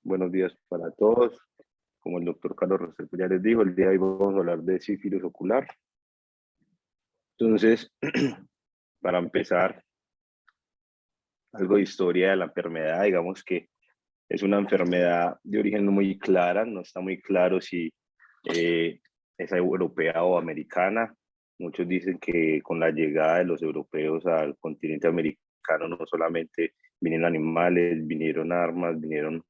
Buenos días para todos. Como el doctor Carlos Restrepo ya les dijo, el día de hoy vamos a hablar de sífilis ocular. Entonces, para empezar, algo de historia de la enfermedad. Digamos que es una enfermedad de origen no muy clara, no está muy claro si eh, es europea o americana. Muchos dicen que con la llegada de los europeos al continente americano no solamente vinieron animales, vinieron armas, vinieron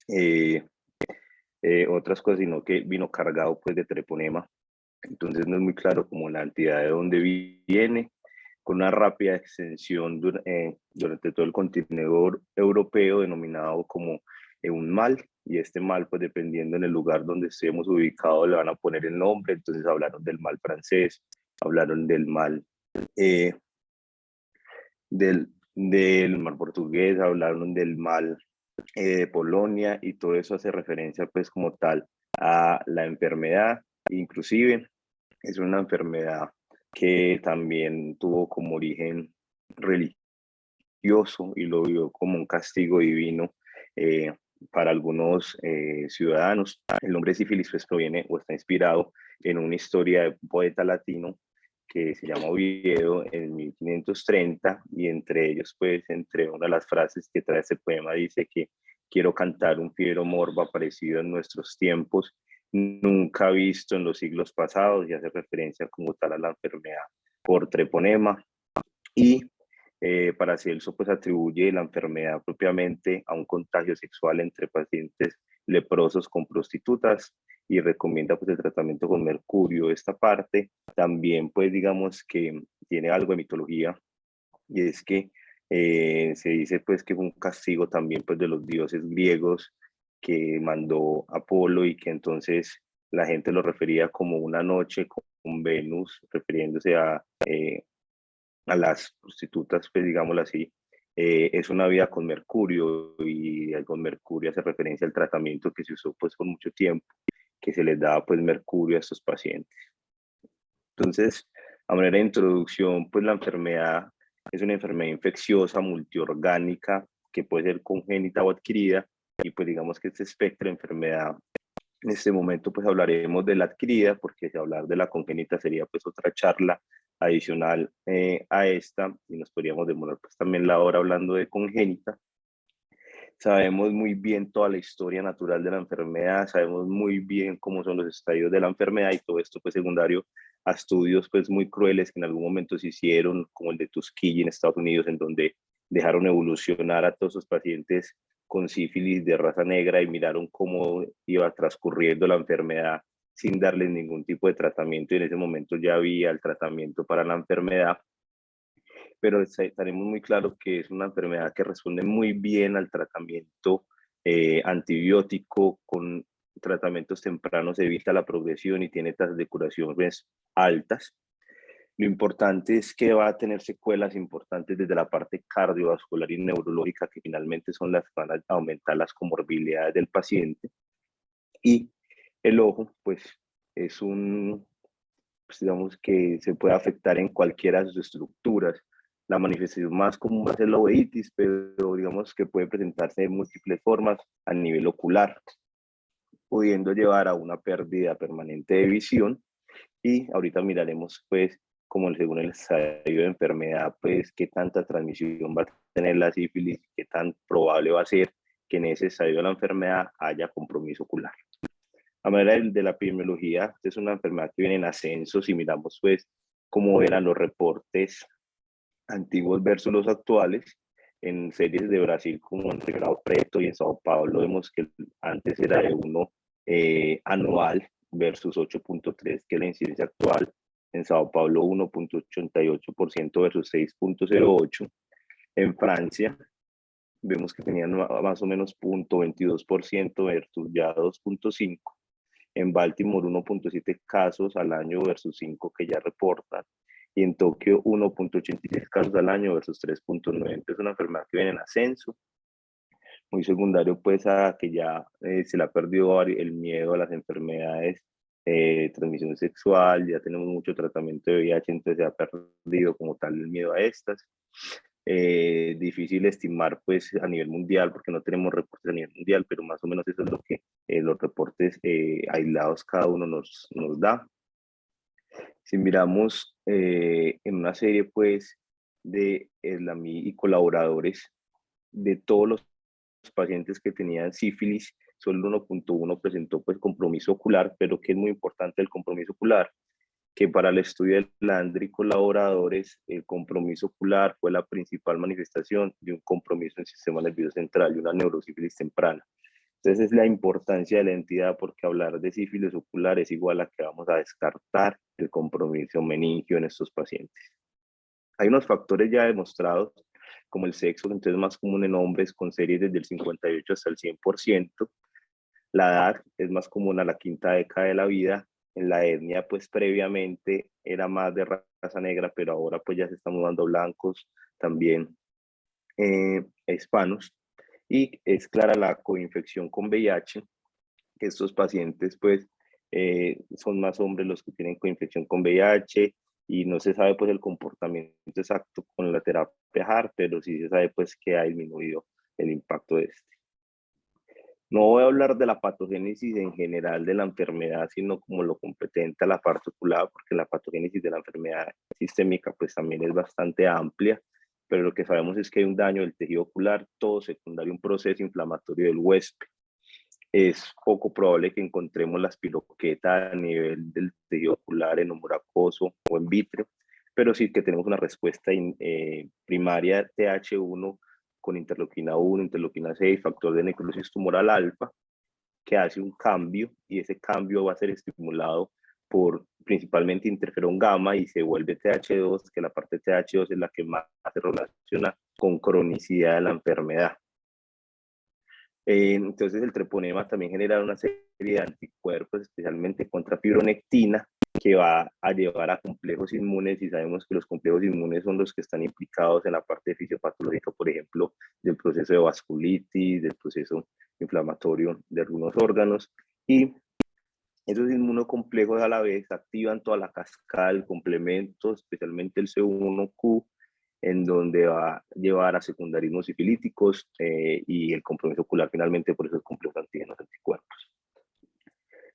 eh, otras cosas, sino que vino cargado pues de treponema. Entonces no es muy claro como la entidad de dónde viene, con una rápida extensión durante todo el continente europeo, denominado como un mal, y este mal, pues dependiendo en el lugar donde estemos ubicados, le van a poner el nombre. Entonces hablaron del mal francés, hablaron del mal eh, del mal portugués, hablaron del mal de Polonia, y todo eso hace referencia pues como tal a la enfermedad. Inclusive es una enfermedad que también tuvo como origen religioso y lo vio como un castigo divino eh, para algunos ciudadanos. El nombre sífilis pues proviene o está inspirado en una historia de un poeta latino que se llama Oviedo en 1530, y entre ellos, pues, entre una de las frases que trae ese poema dice que quiero cantar un fiero morbo aparecido en nuestros tiempos, nunca visto en los siglos pasados, y hace referencia como tal a la enfermedad por treponema. Y Paracelso pues atribuye la enfermedad propiamente a un contagio sexual entre pacientes leprosos con prostitutas, y recomienda pues el tratamiento con mercurio. Esta parte también pues digamos que tiene algo de mitología, y es que se dice pues que fue un castigo también pues de los dioses griegos que mandó Apolo, y que entonces la gente lo refería como una noche con Venus, refiriéndose a las prostitutas, pues digámoslo así. Es una vida con mercurio, y con mercurio hace referencia al tratamiento que se usó pues por mucho tiempo, que se les daba pues mercurio a estos pacientes. Entonces, a manera de introducción, pues la enfermedad es una enfermedad infecciosa multiorgánica que puede ser congénita o adquirida, y pues digamos que este espectro de enfermedad, en este momento pues hablaremos de la adquirida, porque si hablar de la congénita sería pues otra charla adicional a esta, y nos podríamos demorar pues también la hora hablando de congénita. Sabemos muy bien toda la historia natural de la enfermedad, sabemos muy bien cómo son los estadios de la enfermedad, y todo esto pues secundario a estudios pues muy crueles que en algún momento se hicieron, como el de Tuskegee en Estados Unidos, en donde dejaron evolucionar a todos los pacientes con sífilis de raza negra y miraron cómo iba transcurriendo la enfermedad sin darles ningún tipo de tratamiento, y en ese momento ya había el tratamiento para la enfermedad. Pero tenemos muy claro que es una enfermedad que responde muy bien al tratamiento antibiótico. Con tratamientos tempranos evita la progresión y tiene tasas de curación pues, altas. Lo importante es que va a tener secuelas importantes desde la parte cardiovascular y neurológica, que finalmente son las que van a aumentar las comorbilidades del paciente. Y el ojo, pues, es pues, digamos que se puede afectar en cualquiera de sus estructuras. La manifestación más común va a ser la uveitis, pero digamos que puede presentarse de múltiples formas a nivel ocular, pudiendo llevar a una pérdida permanente de visión. Y ahorita miraremos, pues, como según el estadio de enfermedad, pues, qué tanta transmisión va a tener la sífilis, qué tan probable va a ser que en ese estadio de la enfermedad haya compromiso ocular. A manera de la epidemiología, esta es una enfermedad que viene en ascenso. Si miramos, pues, cómo eran los reportes antiguos versus los actuales, en series de Brasil como en Ribeirão Preto y en Sao Paulo, vemos que antes era de 1 anual versus 8.3, que es la incidencia actual. En Sao Paulo 1.88% versus 6.08. En Francia vemos que tenían más o menos 0.22% versus ya 2.5. En Baltimore 1.7 casos al año versus 5 que ya reportan, y en Tokio 1.86 casos al año versus 3.9. Entonces es una enfermedad que viene en ascenso, muy secundario pues a que ya se le ha perdido el miedo a las enfermedades de transmisión sexual, ya tenemos mucho tratamiento de VIH, entonces se ha perdido como tal el miedo a estas. difícil estimar pues a nivel mundial porque no tenemos reportes a nivel mundial, pero más o menos eso es lo que los reportes aislados cada uno nos da. Si miramos en una serie pues de Eslami y colaboradores, de todos los pacientes que tenían sífilis, solo el 1.1 presentó pues compromiso ocular, pero que es muy importante el compromiso ocular, que para el estudio de Landry y colaboradores, el compromiso ocular fue la principal manifestación de un compromiso en el sistema nervioso central y una neurosífilis temprana. Entonces es la importancia de la entidad, porque hablar de sífilis ocular es igual a que vamos a descartar el compromiso meningio en estos pacientes. Hay unos factores ya demostrados, como el sexo, entonces es más común en hombres con series desde el 58 hasta el 100%. La edad es más común a la quinta década de la vida. En la etnia, pues previamente era más de raza negra, pero ahora pues ya se están mudando blancos, también hispanos. Y es clara la coinfección con VIH, que estos pacientes pues son más hombres los que tienen coinfección con VIH, y no se sabe pues el comportamiento exacto con la terapia HAART, pero sí se sabe pues que ha disminuido el impacto de este. No voy a hablar de la patogénesis en general de la enfermedad, sino como lo competente a la parte ocular, porque la patogénesis de la enfermedad sistémica pues también es bastante amplia, pero lo que sabemos es que hay un daño del tejido ocular, todo secundario a un proceso inflamatorio del huésped. Es poco probable que encontremos la espiroqueta a nivel del tejido ocular en humor acuoso o en vítreo, pero sí que tenemos una respuesta primaria TH1 con interleuquina 1, interleuquina 6, factor de necrosis tumoral alfa, que hace un cambio, y ese cambio va a ser estimulado por principalmente interferón gamma y se vuelve TH2, que la parte TH2 es la que más se relaciona con cronicidad de la enfermedad. Entonces el treponema también genera una serie de anticuerpos, especialmente contra fibronectina, que va a llevar a complejos inmunes, y sabemos que los complejos inmunes son los que están implicados en la parte fisiopatológica, por ejemplo, del proceso de vasculitis, del proceso inflamatorio de algunos órganos, y esos inmunocomplejos a la vez activan toda la cascada del complemento, especialmente el C1Q, en donde va a llevar a secundarismos sifilíticos y el compromiso ocular finalmente por esos complejos antígenos anticuerpos.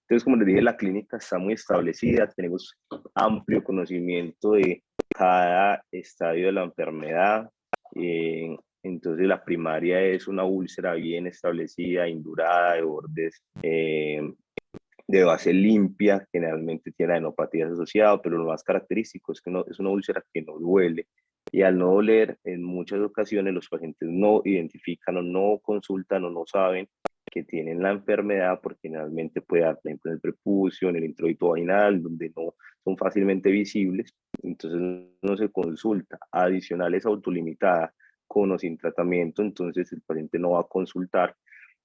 Entonces, como les dije, la clínica está muy establecida, tenemos amplio conocimiento de cada estadio de la enfermedad. Entonces, la primaria es una úlcera bien establecida, indurada, de bordes de base limpia, generalmente tiene adenopatías asociadas, pero lo más característico es que es una úlcera que no duele. Y al no doler, en muchas ocasiones los pacientes no identifican o no consultan o no saben que tienen la enfermedad, porque generalmente puede dar, por ejemplo, en el prepucio, en el introito vaginal, donde no son fácilmente visibles, entonces no se consulta. Adicional es autolimitada, con o sin tratamiento, entonces el paciente no va a consultar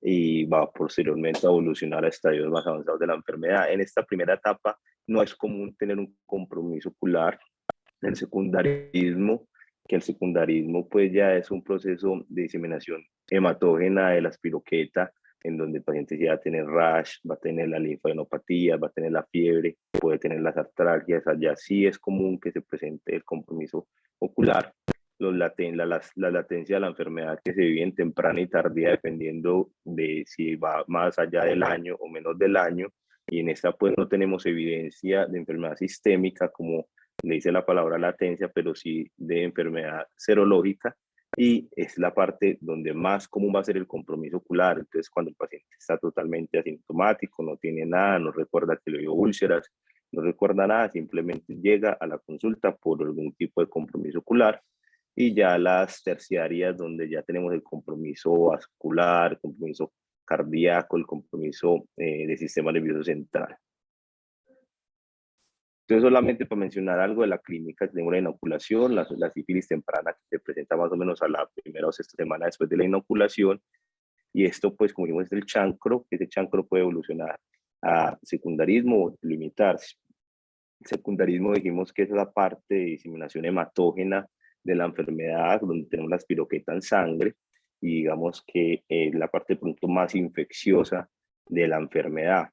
y va posteriormente a evolucionar a estadios más avanzados de la enfermedad. En esta primera etapa no es común tener un compromiso ocular. El secundarismo, que el secundarismo pues ya es un proceso de diseminación hematógena de la espiroqueta, en donde el paciente ya va a tener rash, va a tener la linfadenopatía, va a tener la fiebre, puede tener las artralgias. Allá sí es común que se presente el compromiso ocular. La latencia de la enfermedad que se vive en temprana y tardía, dependiendo de si va más allá del año o menos del año, y en esta pues no tenemos evidencia de enfermedad sistémica, como le dice la palabra latencia, pero sí de enfermedad serológica, y es la parte donde más común va a ser el compromiso ocular. Entonces, cuando el paciente está totalmente asintomático, no tiene nada, no recuerda que le dio úlceras, no recuerda nada, simplemente llega a la consulta por algún tipo de compromiso ocular. Y ya las terciarias, donde ya tenemos el compromiso vascular, el compromiso cardíaco, el compromiso del sistema nervioso central. Entonces, solamente para mencionar algo de la clínica, tenemos la inoculación, la sífilis temprana, que se presenta más o menos a la primera o sexta semana después de la inoculación, y esto, pues, como vimos, es el chancro, que ese chancro puede evolucionar a secundarismo o limitarse. El secundarismo, dijimos que es la parte de diseminación hematógena de la enfermedad, donde tenemos la espiroqueta en sangre, y digamos que es la parte de pronto más infecciosa de la enfermedad.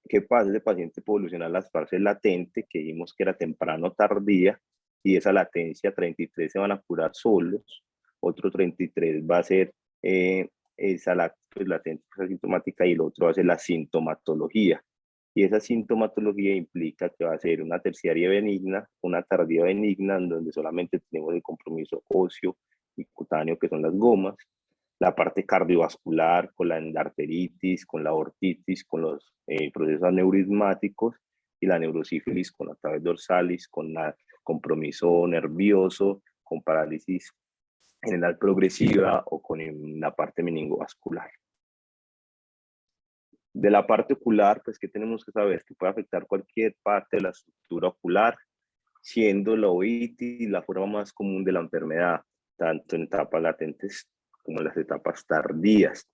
¿Qué pasa? Ese paciente puede evolucionar a las fases latentes, que dijimos que era temprano o tardía, y esa latencia, 33 se van a curar solos, otro 33 va a ser esa pues, latencia asintomática y el otro va a ser la sintomatología. Y esa sintomatología implica que va a ser una terciaria benigna, una tardía benigna, en donde solamente tenemos el compromiso óseo y cutáneo, que son las gomas, la parte cardiovascular, con la endarteritis, con la ortitis, con los procesos aneurismáticos, y la neurosífilis con la tabes dorsalis, con el compromiso nervioso, con parálisis general progresiva o con la parte meningovascular. De la parte ocular, pues, ¿qué tenemos que saber? Que puede afectar cualquier parte de la estructura ocular, siendo la ovitis la forma más común de la enfermedad, tanto en etapas latentes como en las etapas tardías.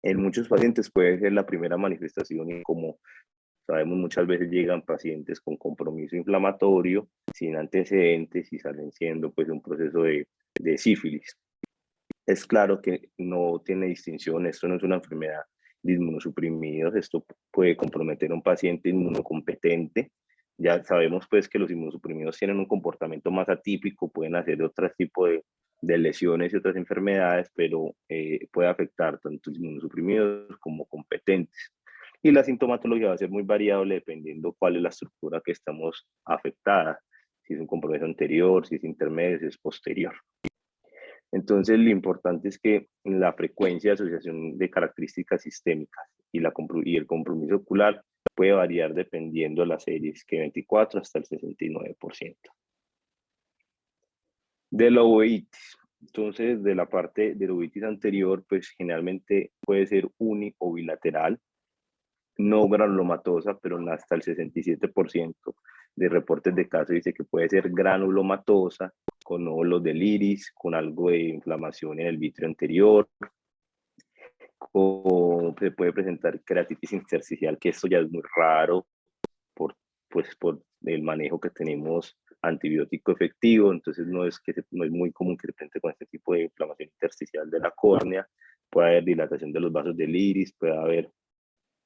En muchos pacientes puede ser la primera manifestación y, como sabemos, muchas veces llegan pacientes con compromiso inflamatorio, sin antecedentes, y salen siendo pues un proceso de sífilis. Es claro que no tiene distinción, esto no es una enfermedad de inmunosuprimidos, esto puede comprometer a un paciente inmunocompetente. Ya sabemos pues que los inmunosuprimidos tienen un comportamiento más atípico, pueden hacer otro tipo de lesiones y otras enfermedades, pero puede afectar tanto inmunosuprimidos como competentes. Y la sintomatología va a ser muy variable dependiendo cuál es la estructura que estamos afectada, si es un compromiso anterior, si es intermedio, si es posterior. Entonces, lo importante es que la frecuencia de asociación de características sistémicas y el compromiso ocular puede variar dependiendo de las series, que 24 hasta el 69%. De la uveitis. Entonces, de la parte de la uveitis anterior, pues generalmente puede ser uni o bilateral, no granulomatosa, pero hasta el 67% de reportes de casos dice que puede ser granulomatosa, con nódulos del iris, con algo de inflamación en el vítreo anterior, o se puede presentar keratitis intersticial, que esto ya es muy raro por, pues, por el manejo que tenemos antibiótico efectivo, entonces no es muy común que se presente con este tipo de inflamación intersticial de la córnea. Puede haber dilatación de los vasos del iris, puede haber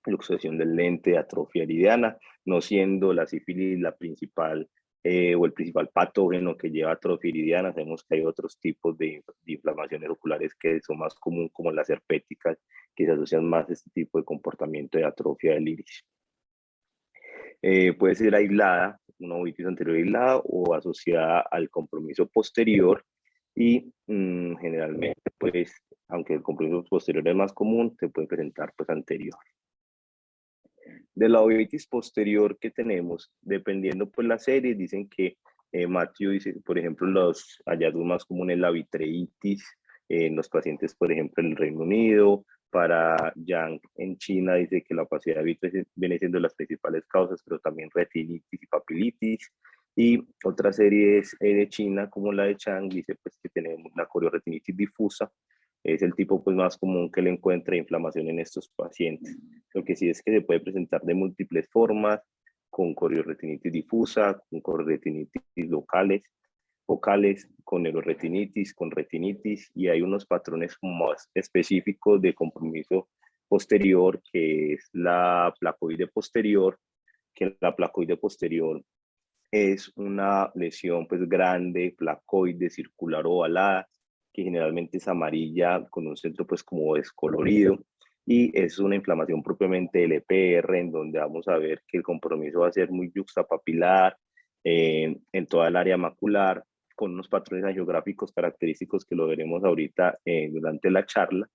luxación del lente, atrofia iridiana, no siendo la sífilis la principal o el principal patógeno que lleva atrofia iridiana. Sabemos que hay otros tipos de inflamaciones oculares que son más comunes, como las herpéticas, que se asocian más a este tipo de comportamiento de atrofia del iris. Puede ser aislada, una uveitis anterior aislada, o asociada al compromiso posterior, y generalmente, pues, aunque el compromiso posterior es más común, se puede presentar pues anterior. De la uveitis posterior que tenemos, dependiendo pues la serie, dicen que Matthew dice, por ejemplo, los hallazgos más comunes, la vitreitis en los pacientes, por ejemplo, en el Reino Unido. Para Yang en China dice que la opacidad de vitreous viene siendo las principales causas, pero también retinitis y papilitis. Y otra serie de China, como la de Chang, dice pues que tenemos la corioretinitis difusa, es el tipo pues más común que le encuentra inflamación en estos pacientes. Lo que sí es que se puede presentar de múltiples formas, con corioretinitis difusa, con corioretinitis focales, con neuroretinitis, con retinitis, y hay unos patrones más específicos de compromiso posterior, que es la placoide posterior, que la placoide posterior es una lesión pues grande, placoide, circular ovalada, que generalmente es amarilla con un centro pues como descolorido, y es una inflamación propiamente del EPR, en donde vamos a ver que el compromiso va a ser muy yuxtapapilar en toda el área macular, con unos patrones angiográficos característicos que lo veremos ahorita durante la charla.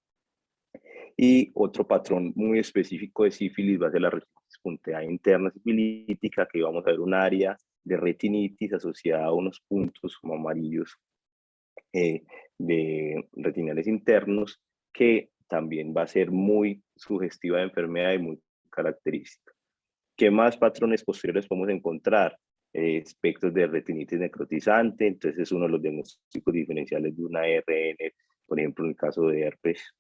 Y otro patrón muy específico de sífilis va a ser la retinitis punteada interna sifilítica, que vamos a ver un área de retinitis asociada a unos puntos como amarillos de retinales internos, que también va a ser muy sugestiva de enfermedad y muy característica. ¿Qué más patrones posteriores podemos encontrar? Espectros de retinitis necrotizante, entonces es uno de los diagnósticos diferenciales de una ARN, por ejemplo, en el caso de herpes,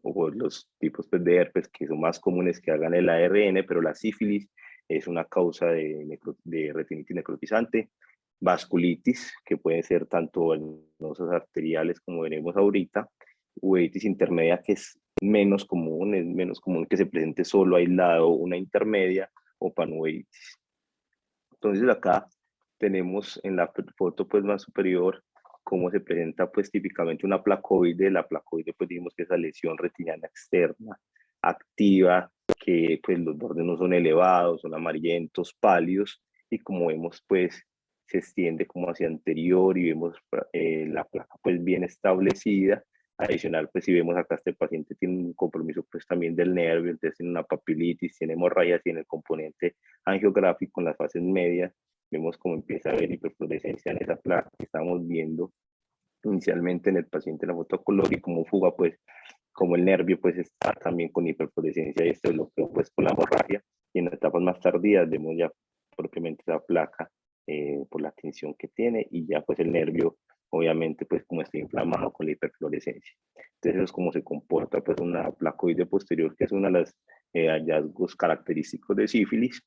o los tipos pues, de herpes que son más comunes que hagan el ARN, pero la sífilis es una causa de retinitis necrotizante. Vasculitis, que puede ser tanto venosos arteriales, como veremos ahorita. Uveitis intermedia, que es menos común que se presente solo aislado una intermedia, o panuveitis. Entonces acá tenemos en la foto pues más superior cómo se presenta pues típicamente una placoide. La placoide pues dijimos que es la lesión retiniana externa, activa, que pues los bordes no son elevados, son amarillentos, pálidos, y como vemos pues se extiende como hacia anterior y vemos la placa pues bien establecida. Adicional, pues si vemos acá, este paciente tiene un compromiso pues también del nervio, entonces tiene una papilitis, tiene hemorragia, tiene el componente angiográfico en las fases medias. Vemos cómo empieza a haber hiperfluorescencia en esa placa que estamos viendo inicialmente en el paciente en la foto color, y como fuga, pues como el nervio pues está también con hiperfluorescencia y esto es lo que pues con la hemorragia, y en etapas más tardías vemos ya propiamente la placa por la tensión que tiene, y ya pues el nervio obviamente pues como está inflamado con la hiperfluorescencia. Entonces eso es como se comporta pues una placoide posterior, que es una de las hallazgos característicos de sífilis,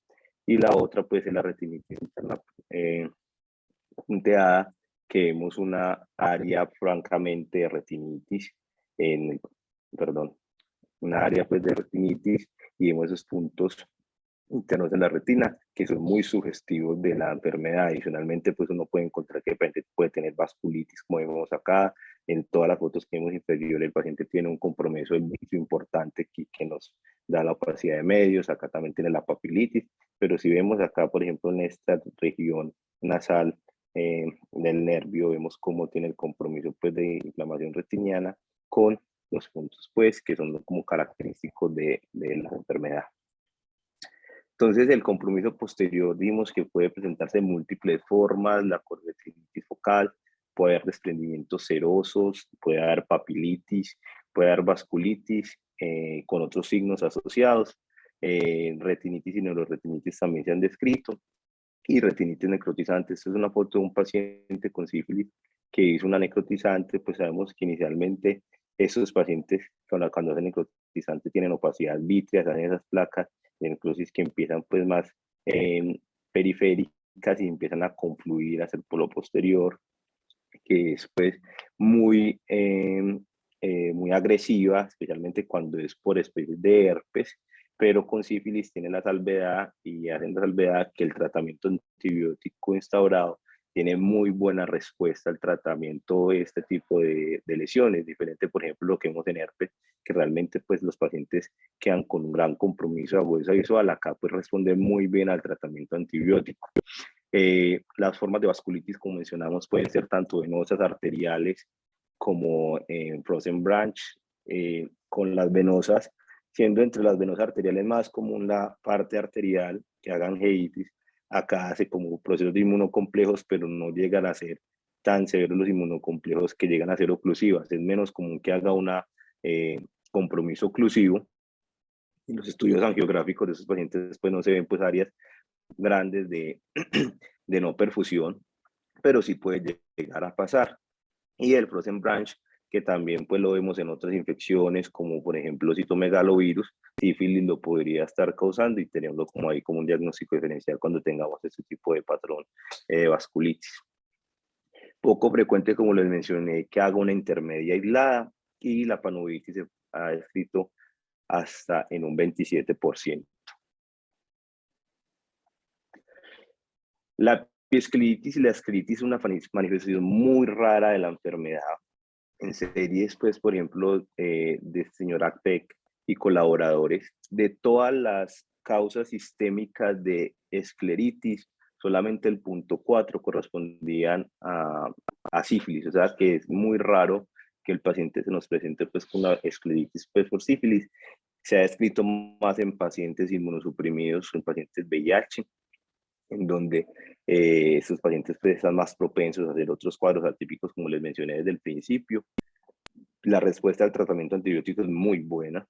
y la otra pues es la retinitis interna punteada, que vemos una área francamente de retinitis, en, perdón, una área pues de retinitis, y vemos esos puntos internos de la retina que son muy sugestivos de la enfermedad. Adicionalmente, pues uno puede encontrar que el paciente puede tener vasculitis, como vemos acá. En todas las fotos que vemos inferior, el paciente tiene un compromiso del vitrio importante que nos da la opacidad de medios. Acá también tiene la papilitis, pero si vemos acá, por ejemplo, en esta región nasal del nervio, vemos cómo tiene el compromiso pues de inflamación retiniana con los puntos pues que son como característicos de la enfermedad. Entonces, el compromiso posterior vimos que puede presentarse de múltiples formas: la conjuntivitis focal, puede haber desprendimientos serosos, puede haber papilitis, puede haber vasculitis con otros signos asociados. Retinitis y neuroretinitis también se han descrito, y retinitis necrotizante. Esta es una foto de un paciente con sífilis que hizo una necrotizante. Pues sabemos que inicialmente esos pacientes cuando hacen necrotizante tienen opacidad vítrea, salen esas placas de necrosis que empiezan pues más periféricas y empiezan a confluir hacia el polo posterior, que es pues muy, muy agresiva, especialmente cuando es por especies de herpes, pero con sífilis tiene la salvedad, y hacen la salvedad, que el tratamiento antibiótico instaurado tiene muy buena respuesta al tratamiento de este tipo de lesiones, diferente por ejemplo lo que vemos en herpes, que realmente pues los pacientes quedan con un gran compromiso de agudeza visual. Acá pues responde muy bien al tratamiento antibiótico. Las formas de vasculitis, como mencionamos, pueden ser tanto venosas, arteriales, como frozen branch, con las venosas, siendo entre las venosas arteriales más común la parte arterial que haga angeitis. Acá hace como procesos de inmunocomplejos, pero no llegan a ser tan severos los inmunocomplejos que llegan a ser oclusivas. Es menos común que haga un compromiso oclusivo. Y los estudios angiográficos de esos pacientes pues no se ven pues áreas grandes de no perfusión, pero sí puede llegar a pasar. Y el frozen branch, que también pues lo vemos en otras infecciones, como por ejemplo citomegalovirus, sífilis lo podría estar causando, y tenerlo como ahí como un diagnóstico diferencial cuando tengamos este tipo de patrón vasculitis. Poco frecuente, como les mencioné, que haga una intermedia aislada, y la panuvitis se ha descrito hasta en un 27%. La episcleritis y la escleritis es una manifestación muy rara de la enfermedad. En series, pues, por ejemplo, del señor Acpec y colaboradores, de todas las causas sistémicas de escleritis, solamente el 0.4 correspondían a sífilis. O sea que es muy raro que el paciente se nos presente pues con una escleritis pues, por sífilis. Se ha descrito más en pacientes inmunosuprimidos, en pacientes VIH, en donde estos pacientes pues, están más propensos a hacer otros cuadros atípicos, como les mencioné desde el principio. La respuesta al tratamiento antibiótico es muy buena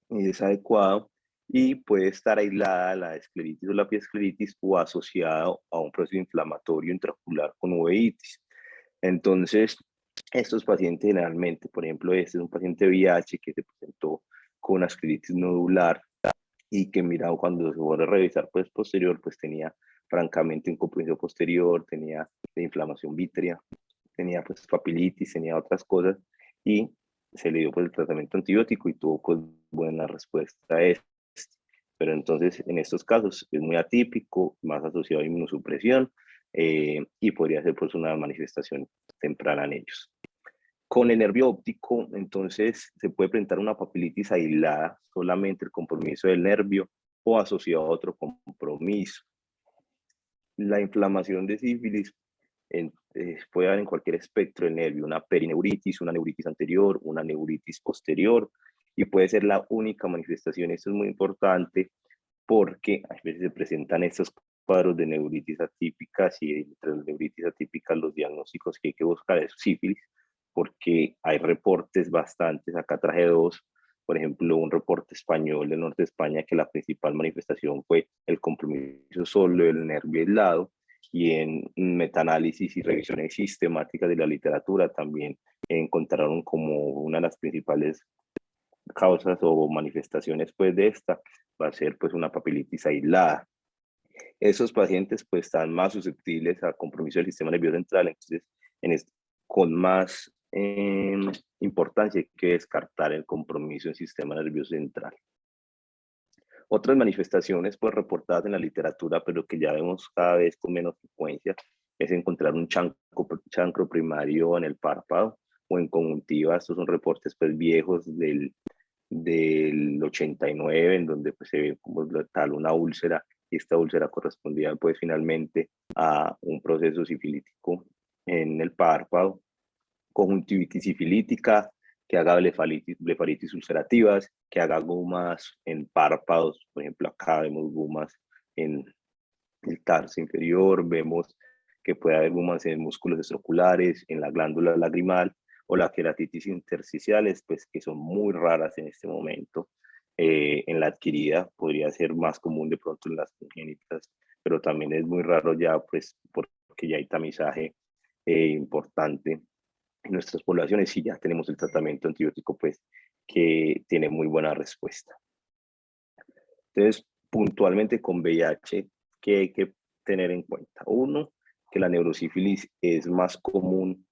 y es adecuado, y puede estar aislada la escleritis o la piescleritis, o asociado a un proceso inflamatorio intraocular con uveitis. Entonces, estos pacientes generalmente, por ejemplo, este es un paciente VIH que se presentó con una escleritis nodular, y que mirado cuando se vuelve a revisar pues posterior, pues tenía francamente un compromiso posterior, tenía inflamación vítrea, tenía pues papilitis, tenía otras cosas, y se le dio pues el tratamiento antibiótico y tuvo pues buena respuesta a esto. Pero entonces en estos casos es muy atípico, más asociado a inmunosupresión, y podría ser pues una manifestación temprana en ellos. Con el nervio óptico, entonces, se puede presentar una papilitis aislada, solamente el compromiso del nervio o asociado a otro compromiso. La inflamación de sífilis puede dar en cualquier espectro del nervio, una perineuritis, una neuritis anterior, una neuritis posterior, y puede ser la única manifestación. Esto es muy importante porque a veces se presentan estos cuadros de neuritis atípicas y entre las neuritis atípicas los diagnósticos que hay que buscar es sífilis, porque hay reportes bastantes, acá traje dos, por ejemplo, un reporte español del norte de España que la principal manifestación fue el compromiso solo del nervio aislado, y en metaanálisis y revisiones sistemáticas de la literatura también encontraron como una de las principales causas o manifestaciones pues de esta va a ser pues una papilitis aislada. Esos pacientes pues están más susceptibles a compromiso del sistema nervioso central, entonces con más importancia hay que descartar el compromiso del sistema nervioso central. Otras manifestaciones pues reportadas en la literatura, pero que ya vemos cada vez con menos frecuencia, es encontrar un chancro primario en el párpado o en conjuntiva. Estos son reportes pues viejos del 89, en donde pues se ve como tal una úlcera, y esta úlcera correspondía pues finalmente a un proceso sifilítico en el párpado. Conjuntivitis sifilítica, que haga blefaritis ulcerativas, que haga gumas en párpados, por ejemplo acá vemos gumas en el tarso inferior, vemos que puede haber gumas en músculos extraoculares, en la glándula lagrimal, o la queratitis intersticiales, pues que son muy raras en este momento. En la adquirida podría ser más común de pronto en las congénitas, pero también es muy raro ya, pues porque ya hay tamizaje importante en nuestras poblaciones y ya tenemos el tratamiento antibiótico pues que tiene muy buena respuesta. Entonces, puntualmente con VIH, ¿qué hay que tener en cuenta? Uno, que la neurosífilis es más común,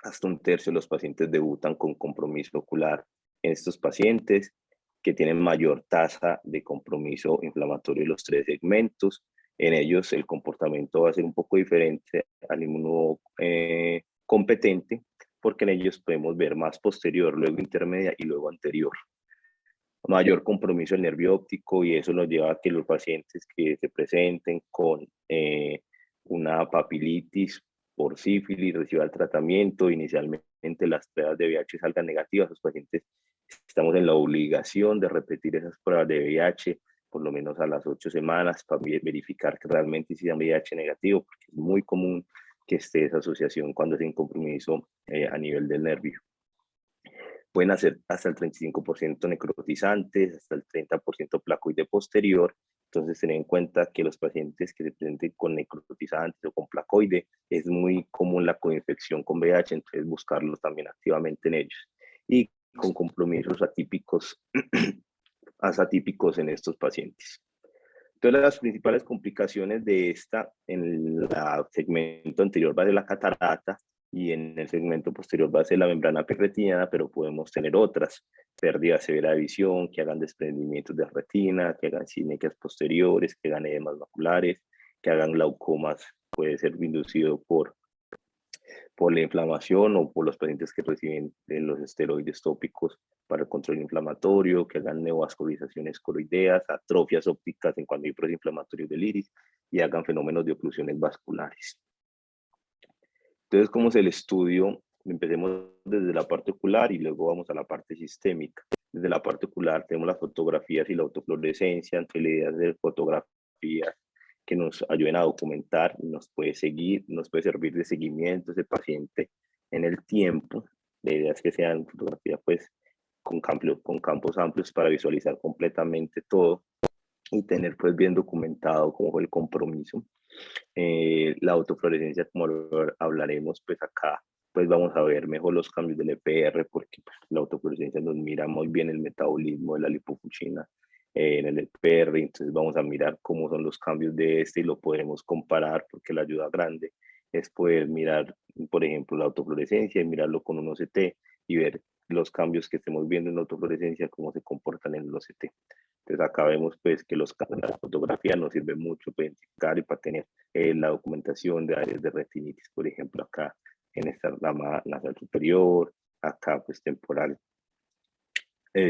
hasta un tercio de los pacientes debutan con compromiso ocular en estos pacientes, que tienen mayor tasa de compromiso inflamatorio de los tres segmentos. En ellos el comportamiento va a ser un poco diferente al inmunocompetente, porque en ellos podemos ver más posterior, luego intermedia y luego anterior. Mayor compromiso del nervio óptico, y eso nos lleva a que los pacientes que se presenten con una papilitis por sífilis reciban el tratamiento. Inicialmente las pruebas de VIH salgan negativas, los pacientes estamos en la obligación de repetir esas pruebas de VIH por lo menos a las 8 semanas para verificar que realmente sea VIH negativo, porque es muy común que esté esa asociación cuando hay un compromiso a nivel del nervio. Pueden hacer hasta el 35% necrotizantes, hasta el 30% placoide posterior. Entonces, tener en cuenta que los pacientes que se presenten con necrotizantes o con placoide, es muy común la coinfección con VIH, entonces buscarlos también activamente en ellos. Y con compromisos atípicos, atípicos en estos pacientes. Entonces, las principales complicaciones de esta en el segmento anterior va a ser la catarata, y en el segmento posterior va a ser la membrana perretiniana, pero podemos tener otras: pérdida severa de visión, que hagan desprendimientos de retina, que hagan sinequias posteriores, que hagan edemas maculares, que hagan glaucomas. Puede ser inducido por la inflamación o por los pacientes que reciben los esteroides tópicos para el control inflamatorio, que hagan neovascularizaciones coroideas, atrofias ópticas en cuando hay procesos inflamatorios del iris, y hagan fenómenos de oclusiones vasculares. Entonces, ¿cómo es el estudio? Empecemos desde la parte ocular y luego vamos a la parte sistémica. Desde la parte ocular tenemos las fotografías y la autofluorescencia, entre las ideas de fotografías que nos ayuden a documentar, nos puede servir de seguimiento ese paciente en el tiempo. La idea es que sean fotografías pues con campos amplios para visualizar completamente todo y tener pues bien documentado cómo fue el compromiso. La autofluorescencia, como hablaremos pues acá, pues vamos a ver mejor los cambios del EPR, porque pues, la autofluorescencia nos mira muy bien el metabolismo de la lipofuncina en el EPR, entonces vamos a mirar cómo son los cambios de este y lo podremos comparar, porque la ayuda grande es poder mirar, por ejemplo, la autofluorescencia y mirarlo con un OCT y ver los cambios que estemos viendo en la autofluorescencia, cómo se comportan en el OCT. Entonces acá vemos pues que la fotografía nos sirve mucho para identificar y para tener la documentación de áreas de retinitis, por ejemplo, acá en esta rama nasal superior, acá pues temporal.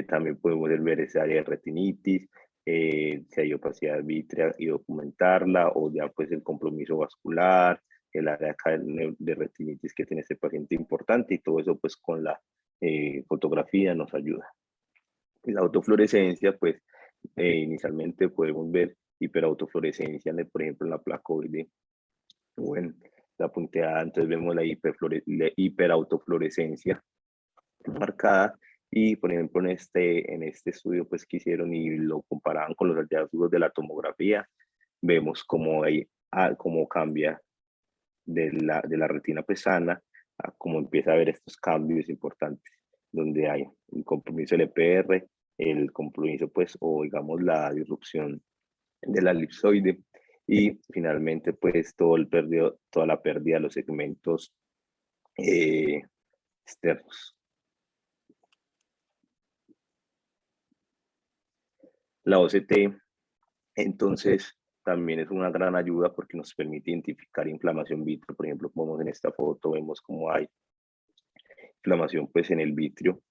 También podemos ver esa área de retinitis, si hay opacidad vítrea y documentarla, o ya pues el compromiso vascular, el área acá de retinitis que tiene este paciente importante, y todo eso pues con la fotografía nos ayuda. La autofluorescencia, pues inicialmente podemos ver hiperautofluorescencia, por ejemplo, en la placoide o en la punteada, entonces vemos la hiperautofluorescencia marcada. Y por ejemplo en este estudio pues que hicieron y lo comparaban con los hallazgos de la tomografía, vemos cómo, cómo cambia de la retina pues sana a cómo empieza a haber estos cambios importantes, donde hay un compromiso del EPR, el compromiso pues o digamos la disrupción de la elipsoide, y finalmente pues toda la pérdida de los segmentos externos. La OCT entonces también es una gran ayuda porque nos permite identificar inflamación vitrio. Por ejemplo, como en esta foto vemos cómo hay inflamación pues en el vitrio,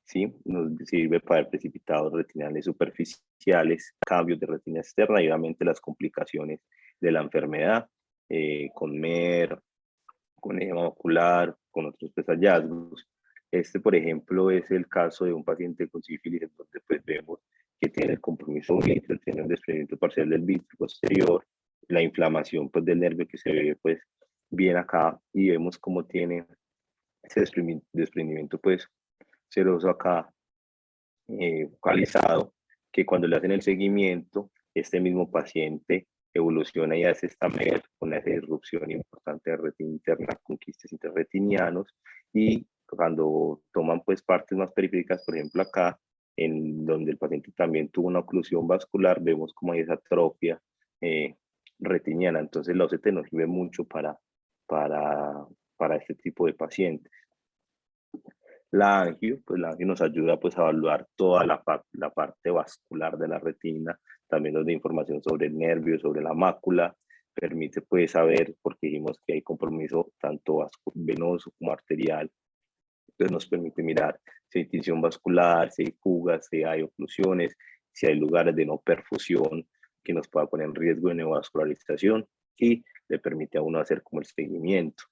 ¿sí? Nos sirve para precipitados retinales superficiales, cambios de retina externa y obviamente las complicaciones de la enfermedad con MER, con edema ocular, con otros pues, hallazgos. Este, por ejemplo, es el caso de un paciente con sífilis, en donde pues vemos que tiene el compromiso vitrio, tiene un desprendimiento parcial del vitrio posterior, la inflamación pues del nervio que se ve pues bien acá, y vemos cómo tiene ese desprendimiento pues seroso acá focalizado, que cuando le hacen el seguimiento, este mismo paciente evoluciona y hace esta MER con esa disrupción importante de retina interna con quistes interretinianos, y cuando toman pues partes más periféricas, por ejemplo acá, en donde el paciente también tuvo una oclusión vascular, vemos como hay esa atrofia retiniana. Entonces la OCT nos sirve mucho para este tipo de pacientes. La angio, pues la angio nos ayuda pues a evaluar toda la parte vascular de la retina, también nos da información sobre el nervio, sobre la mácula, permite pues saber, porque dijimos que hay compromiso tanto venoso como arterial, entonces nos permite mirar si hay tinción vascular, si hay fugas, si hay oclusiones, si hay lugares de no perfusión que nos pueda poner en riesgo de neovascularización, y le permite a uno hacer como el seguimiento.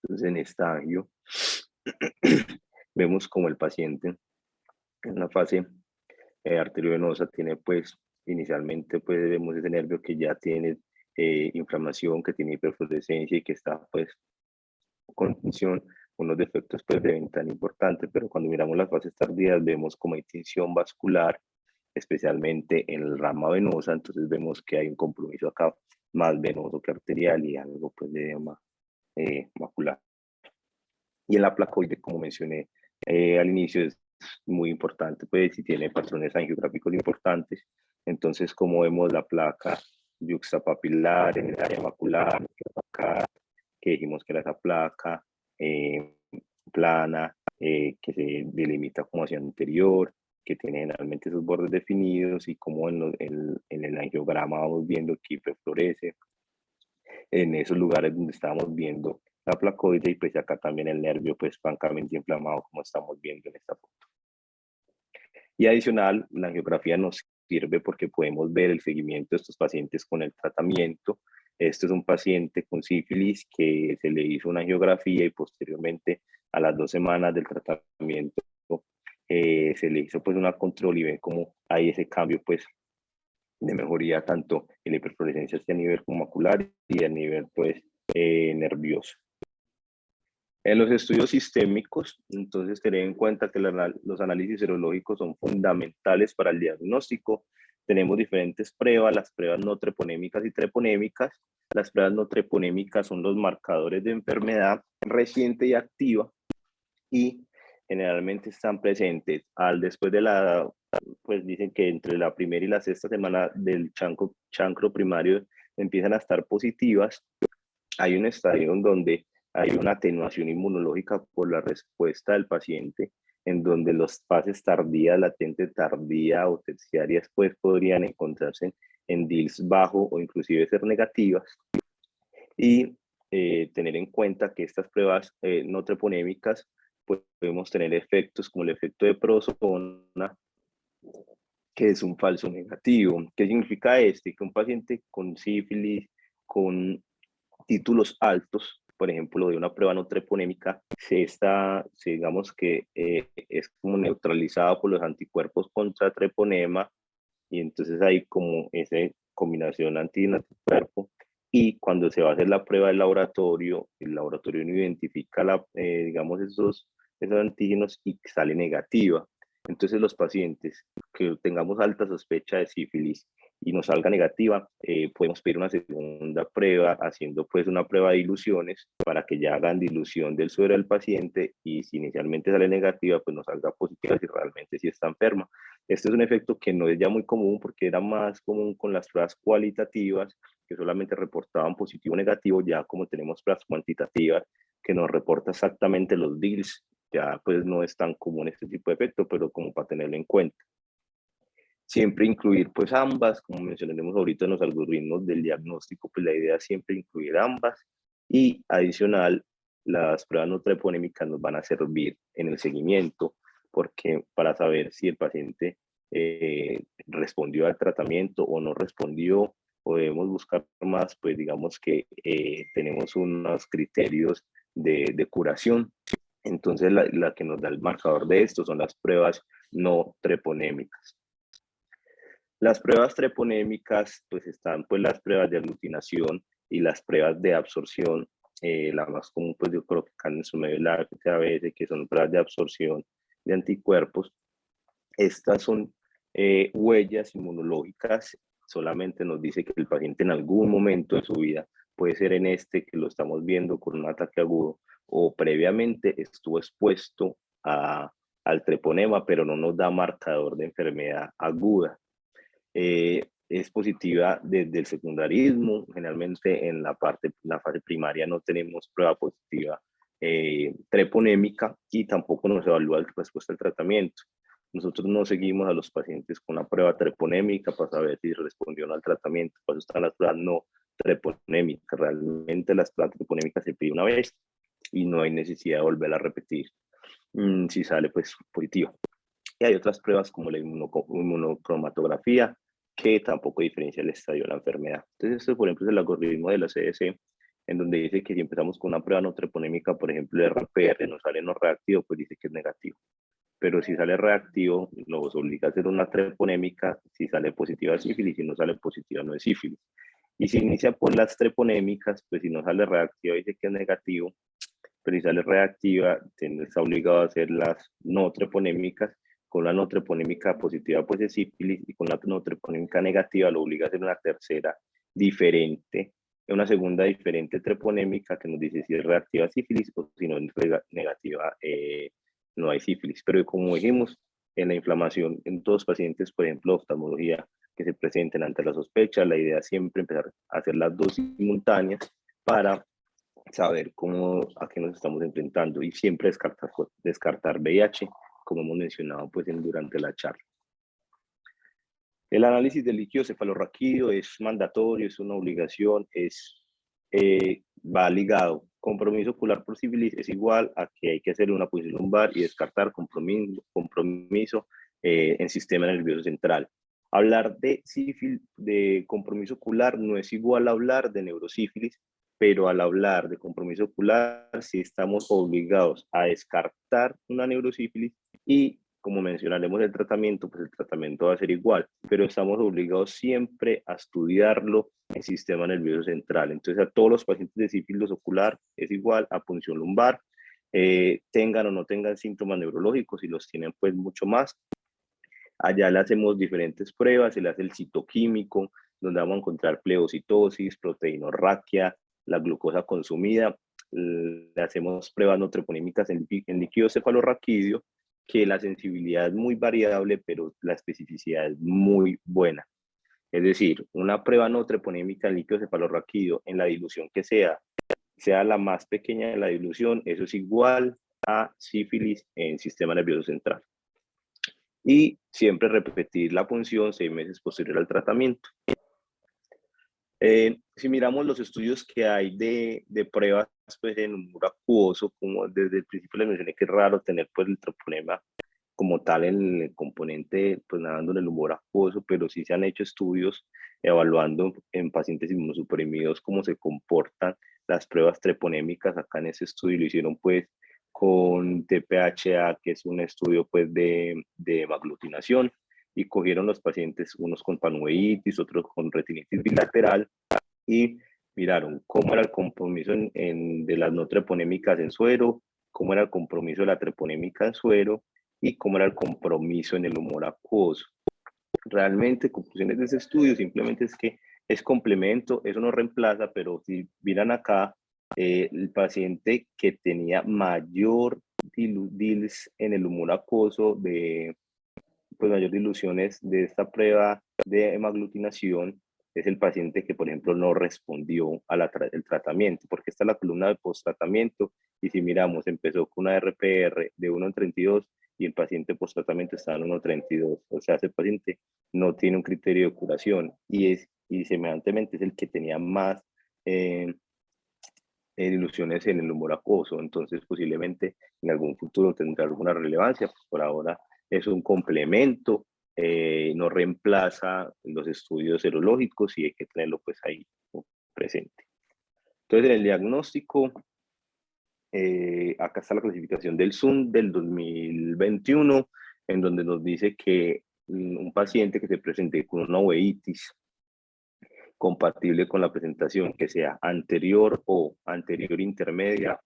Entonces en esta angio vemos como el paciente en una fase arteriovenosa tiene pues inicialmente pues vemos ese nervio que ya tiene inflamación, que tiene hiperfluorescencia y que está pues con tinción, unos defectos pues de ventana importantes, pero cuando miramos las fases tardías vemos como hay tinción vascular, especialmente en el rama venosa, entonces vemos que hay un compromiso acá más venoso que arterial y algo pues de edema macular. Y en la placoide, como mencioné al inicio, es muy importante, pues si tiene patrones angiográficos importantes. Entonces, como vemos la placa yuxtapapilar en el área macular, acá, que dijimos que era esa placa plana, que se delimita como hacia anterior, que tiene generalmente esos bordes definidos, y como en el angiograma vamos viendo que hiperfluorece en esos lugares donde estábamos viendo la placoide, y pues acá también el nervio pues francamente inflamado, como estamos viendo en esta foto. Y adicional, la angiografía nos sirve porque podemos ver el seguimiento de estos pacientes con el tratamiento. Este es un paciente con sífilis que se le hizo una angiografía y posteriormente a las 2 semanas del tratamiento se le hizo pues una control, y ven cómo hay ese cambio pues de mejoría tanto en la hiperfluorescencia a nivel macular y a nivel pues nervioso. En los estudios sistémicos, entonces tener en cuenta que los análisis serológicos son fundamentales para el diagnóstico. Tenemos diferentes pruebas, las pruebas no treponémicas y treponémicas. Las pruebas no treponémicas son los marcadores de enfermedad reciente y activa, y generalmente están presentes después de pues dicen que entre la primera y la sexta semana del chancro primario empiezan a estar positivas. Hay un estadio en donde hay una atenuación inmunológica por la respuesta del paciente en donde las fases tardía, latente tardía o terciarias pues podrían encontrarse en DILs bajo o inclusive ser negativas. Y tener en cuenta que estas pruebas no treponémicas pues, podemos tener efectos como el efecto de prozona, que es un falso negativo. ¿Qué significa este? Que un paciente con sífilis, con títulos altos, por ejemplo, de una prueba no treponémica, digamos que es como neutralizado por los anticuerpos contra treponema, y entonces hay como esa combinación anticuerpo, y cuando se va a hacer la prueba del laboratorio, el laboratorio no identifica, digamos, esos antígenos y sale negativa. Entonces los pacientes que tengamos alta sospecha de sífilis y nos salga negativa, podemos pedir una segunda prueba haciendo pues una prueba de diluciones para que ya hagan dilución del suero del paciente, y si inicialmente sale negativa, pues nos salga positiva si realmente sí está enferma. Este es un efecto que no es ya muy común porque era más común con las pruebas cualitativas que solamente reportaban positivo o negativo. Ya como tenemos pruebas cuantitativas que nos reporta exactamente los DILs, ya pues no es tan común este tipo de efecto, pero como para tenerlo en cuenta. Siempre incluir pues ambas, como mencionaremos ahorita en los algoritmos del diagnóstico, pues la idea es siempre incluir ambas, y adicional, las pruebas no treponémicas nos van a servir en el seguimiento, porque para saber si el paciente respondió al tratamiento o no respondió, o debemos buscar más, pues digamos que tenemos unos criterios de curación. Entonces la que nos da el marcador de esto son las pruebas no treponémicas. Las pruebas treponémicas, pues están pues las pruebas de aglutinación y las pruebas de absorción. La más común, pues yo creo que acá en su medio la FTABS, que son pruebas de absorción de anticuerpos. Estas son huellas inmunológicas, solamente nos dice que el paciente en algún momento de su vida, puede ser en este que lo estamos viendo con un ataque agudo, o previamente estuvo expuesto al treponema, pero no nos da marcador de enfermedad aguda. Es positiva desde el secundarismo. Generalmente en la fase primaria no tenemos prueba positiva treponémica, y tampoco nos evalúa la respuesta al tratamiento. Nosotros no seguimos a los pacientes con una prueba treponémica para saber si respondió o no al tratamiento. Por eso están las pruebas no treponémicas. Realmente las pruebas treponémicas se pide una vez y no hay necesidad de volver a repetir si sale pues positivo. Y hay otras pruebas como la inmunocromatografía, que tampoco diferencia el estadio de la enfermedad. Entonces, esto, por ejemplo, es el algoritmo de la CDC, en donde dice que si empezamos con una prueba no treponémica, por ejemplo, el RPR, nos sale no reactivo, pues dice que es negativo. Pero si sale reactivo, nos obliga a hacer una treponémica. Si sale positiva, es sífilis; si no sale positiva, no es sífilis. Y si inicia por las treponémicas, pues si no sale reactiva, dice que es negativo. Pero si sale reactiva, está obligado a hacer las no treponémicas. Con la no treponémica positiva, pues es sífilis, y con la no treponémica negativa lo obliga a hacer una tercera diferente, una segunda diferente treponémica que nos dice si es reactiva sífilis, o si no es negativa, no hay sífilis. Pero como dijimos, en la inflamación en todos los pacientes, por ejemplo, oftalmología, que se presenten ante la sospecha, la idea es siempre empezar a hacer las dos simultáneas para saber a qué nos estamos enfrentando, y siempre descartar VIH, como hemos mencionado pues durante la charla. El análisis del líquido cefalorraquídeo es mandatorio, es una obligación, va ligado. Compromiso ocular por sífilis es igual a que hay que hacer una posición lumbar y descartar compromiso en sistema nervioso central. Hablar de compromiso ocular no es igual a hablar de neurosífilis, pero al hablar de compromiso ocular sí estamos obligados a descartar una neurosífilis, y como mencionaremos el tratamiento, pues el tratamiento va a ser igual, pero estamos obligados siempre a estudiarlo en sistema nervioso central. Entonces a todos los pacientes de sífilis ocular es igual a punción lumbar, tengan o no tengan síntomas neurológicos; si los tienen, pues mucho más. Allá le hacemos diferentes pruebas, se le hace el citoquímico, donde vamos a encontrar pleocitosis, proteinorraquia, la glucosa consumida. Le hacemos pruebas no treponémicas en líquido cefalorraquídeo, que la sensibilidad es muy variable, pero la especificidad es muy buena. Es decir, una prueba no treponémica en líquido cefalorraquídeo, en la dilución que sea la más pequeña de la dilución, eso es igual a sífilis en sistema nervioso central. Y siempre repetir la punción 6 meses posterior al tratamiento. Si miramos los estudios que hay de pruebas pues, en humor acuoso, como desde el principio les mencioné que es raro tener pues, el troponema como tal en el componente, pues nadando en el humor acuoso, pero sí se han hecho estudios evaluando en pacientes inmunosuprimidos cómo se comportan las pruebas treponémicas. Acá en ese estudio lo hicieron pues con TPHA, que es un estudio pues de hemaglutinación, y cogieron los pacientes, unos con panuveitis, otros con retinitis bilateral, y miraron cómo era el compromiso de las no treponémicas en suero, cómo era el compromiso de la treponémica en suero y cómo era el compromiso en el humor acuoso. Realmente, conclusiones de ese estudio simplemente es que es complemento, eso no reemplaza, pero si miran acá, el paciente que tenía mayor DILs en el humor acuoso, pues mayor diluciones de esta prueba de hemaglutinación, es el paciente que, por ejemplo, no respondió al tratamiento, porque esta es la columna de post-tratamiento, y si miramos, empezó con una RPR de 1,32 y el paciente post-tratamiento está en 1,32. O sea, ese paciente no tiene un criterio de curación y semejantemente es el que tenía más diluciones en el humor acuoso. Entonces, posiblemente en algún futuro tendrá alguna relevancia. Pues por ahora es un complemento, no reemplaza los estudios serológicos y hay que tenerlo pues ahí presente. Entonces, en el diagnóstico, acá está la clasificación del SUN del 2021, en donde nos dice que un paciente que se presente con una uveitis compatible con la presentación, que sea anterior o anterior intermedia,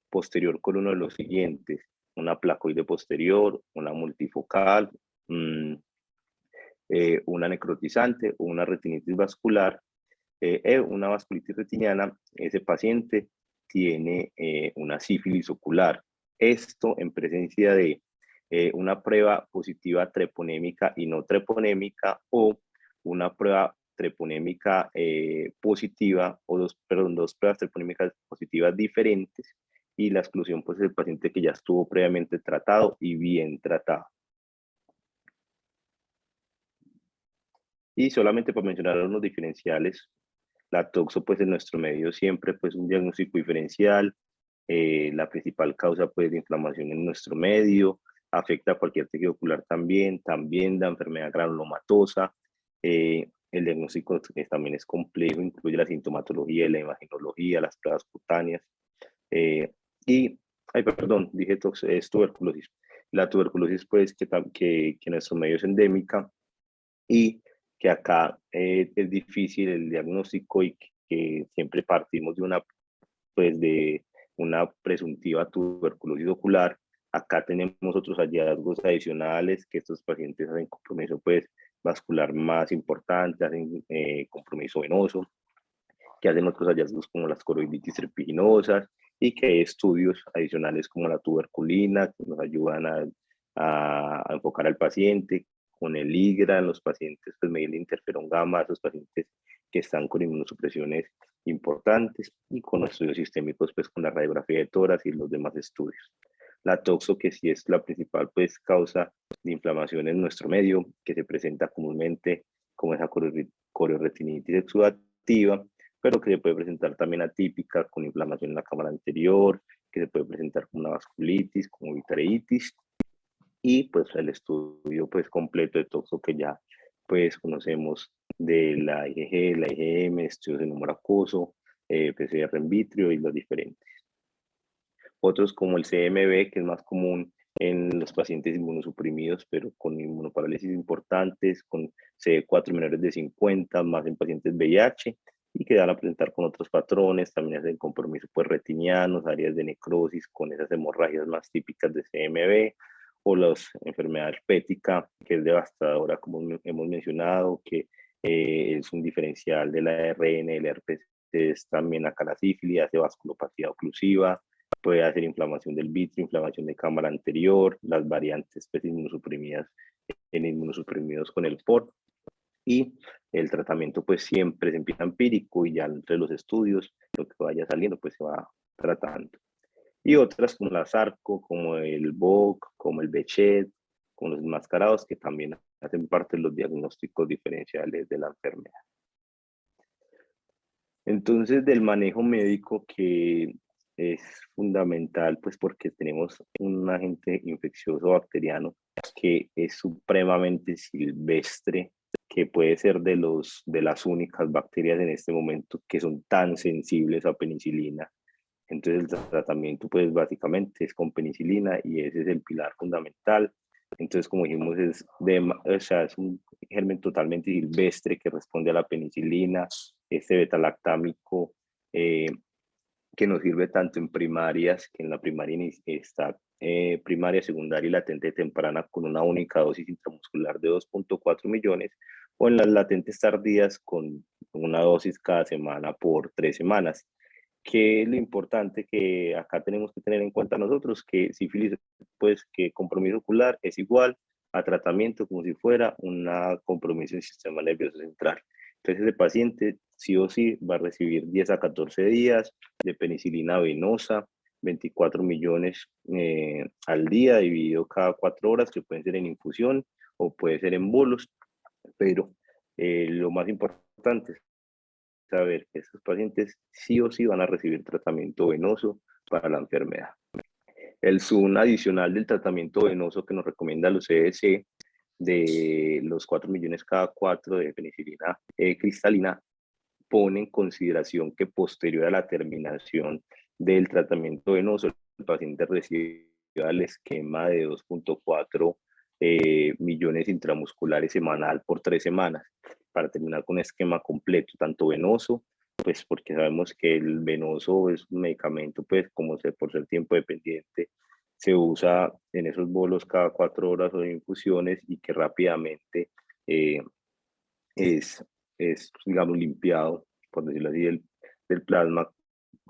posterior con uno de los siguientes: una placoide posterior, una multifocal, una necrotizante o una retinitis vascular, una vasculitis retiniana. Ese paciente tiene una sífilis ocular. Esto en presencia de una prueba positiva treponémica y no treponémica, o una prueba treponémica positiva, o dos pruebas treponémicas positivas diferentes, y la exclusión pues es el paciente que ya estuvo previamente tratado y bien tratado. Y solamente para mencionar unos diferenciales, la toxo pues en nuestro medio siempre pues un diagnóstico diferencial, la principal causa pues de inflamación en nuestro medio, afecta a cualquier tejido ocular también da enfermedad granulomatosa. El diagnóstico también es complejo, incluye la sintomatología, la imagenología, las pruebas cutáneas. Y, ay, perdón, dije es tuberculosis. La tuberculosis pues que nuestro medio es endémica, y que acá es difícil el diagnóstico y que siempre partimos pues de una presuntiva tuberculosis ocular. Acá tenemos otros hallazgos adicionales, que estos pacientes hacen compromiso pues vascular más importante, hacen compromiso venoso, que hacen otros hallazgos como las coroiditis serpiginosas, y que hay estudios adicionales como la tuberculina que nos ayudan a enfocar al paciente, con el IGRA en los pacientes, pues medir el interferón gamma, esos pacientes que están con inmunosupresiones importantes, y con los estudios sistémicos, pues con la radiografía de tórax y los demás estudios. La toxo, que sí es la principal pues causa de inflamación en nuestro medio, que se presenta comúnmente como esa corioretinitis exudativa, pero que se puede presentar también atípica con inflamación en la cámara anterior, que se puede presentar como una vasculitis, como vitreitis, y pues el estudio pues completo de toxo que ya pues conocemos de la IgG, la IgM, estudios de humor acuoso, PCR in vitro y los diferentes. Otros como el CMV, que es más común en los pacientes inmunosuprimidos, pero con inmunoparálisis importantes, con CD4 menores de 50, más en pacientes VIH, y que van a presentar con otros patrones, también hacen compromiso pues retinianos, áreas de necrosis, con esas hemorragias más típicas de CMV, o la enfermedad herpética, que es devastadora, como hemos mencionado, que es un diferencial del ARN, el herpes es también acá la sífilis, hace vasculopatía oclusiva, puede hacer inflamación del vitrio, inflamación de cámara anterior, las variantes pues, inmunosuprimidas en inmunosuprimidos con el POR, y el tratamiento pues siempre se empieza empírico, y ya entre los estudios lo que vaya saliendo pues se va tratando. y otras como la Sarco, como el BOC, como el Bechet, como los enmascarados, que también hacen parte de los diagnósticos diferenciales de la enfermedad. Entonces, del manejo médico, que es fundamental, pues porque tenemos un agente infeccioso bacteriano que es supremamente silvestre, que puede ser de las únicas bacterias en este momento que son tan sensibles a penicilina. Entonces el tratamiento pues básicamente es con penicilina y ese es el pilar fundamental. Entonces, como dijimos, o sea, es un germen totalmente silvestre que responde a la penicilina, este betalactámico, que nos sirve tanto en primarias, que en la primaria está primaria, secundaria y latente temprana con una única dosis intramuscular de 2.4 millones, o en las latentes tardías con una dosis cada semana por 3 semanas. Que es lo importante que acá tenemos que tener en cuenta nosotros, que sífilis, pues que compromiso ocular es igual a tratamiento como si fuera un compromiso del sistema nervioso central. Entonces el paciente sí o sí va a recibir 10 a 14 días de penicilina venosa, 24 millones al día, dividido cada 4 horas, que pueden ser en infusión o puede ser en bolos, pero lo más importante es saber que estos pacientes sí o sí van a recibir tratamiento venoso para la enfermedad. El zoom adicional del tratamiento venoso que nos recomienda los CDC de los 4 millones cada 4 de penicilina cristalina pone en consideración que posterior a la terminación del tratamiento venoso, el paciente recibe el esquema de 2.4 millones intramusculares semanal por 3 semanas para terminar con un esquema completo, tanto venoso, pues porque sabemos que el venoso es un medicamento, pues como por ser tiempo dependiente, se usa en esos bolos cada 4 horas o de infusiones y que rápidamente eh, es, digamos, limpiado, por decirlo así, del plasma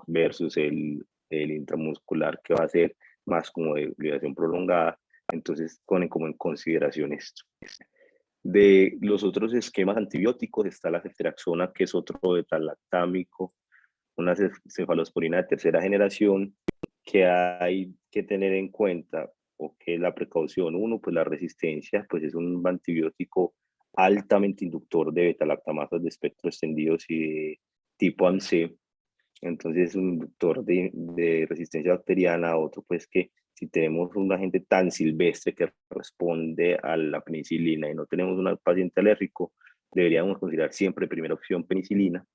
versus el intramuscular que va a ser más como de duración prolongada. Entonces ponen como en consideración esto. De los otros esquemas antibióticos está la ceftriaxona, que es otro betalactámico, una cefalosporina de tercera generación, que hay que tener en cuenta, o que la precaución, uno, pues la resistencia, pues es un antibiótico altamente inductor de beta-lactamases de espectro extendidos y de tipo ANSE, entonces es un inductor de resistencia bacteriana. Otro, pues que si tenemos un agente tan silvestre que responde a la penicilina y no tenemos un paciente alérgico, deberíamos considerar siempre primera opción penicilina.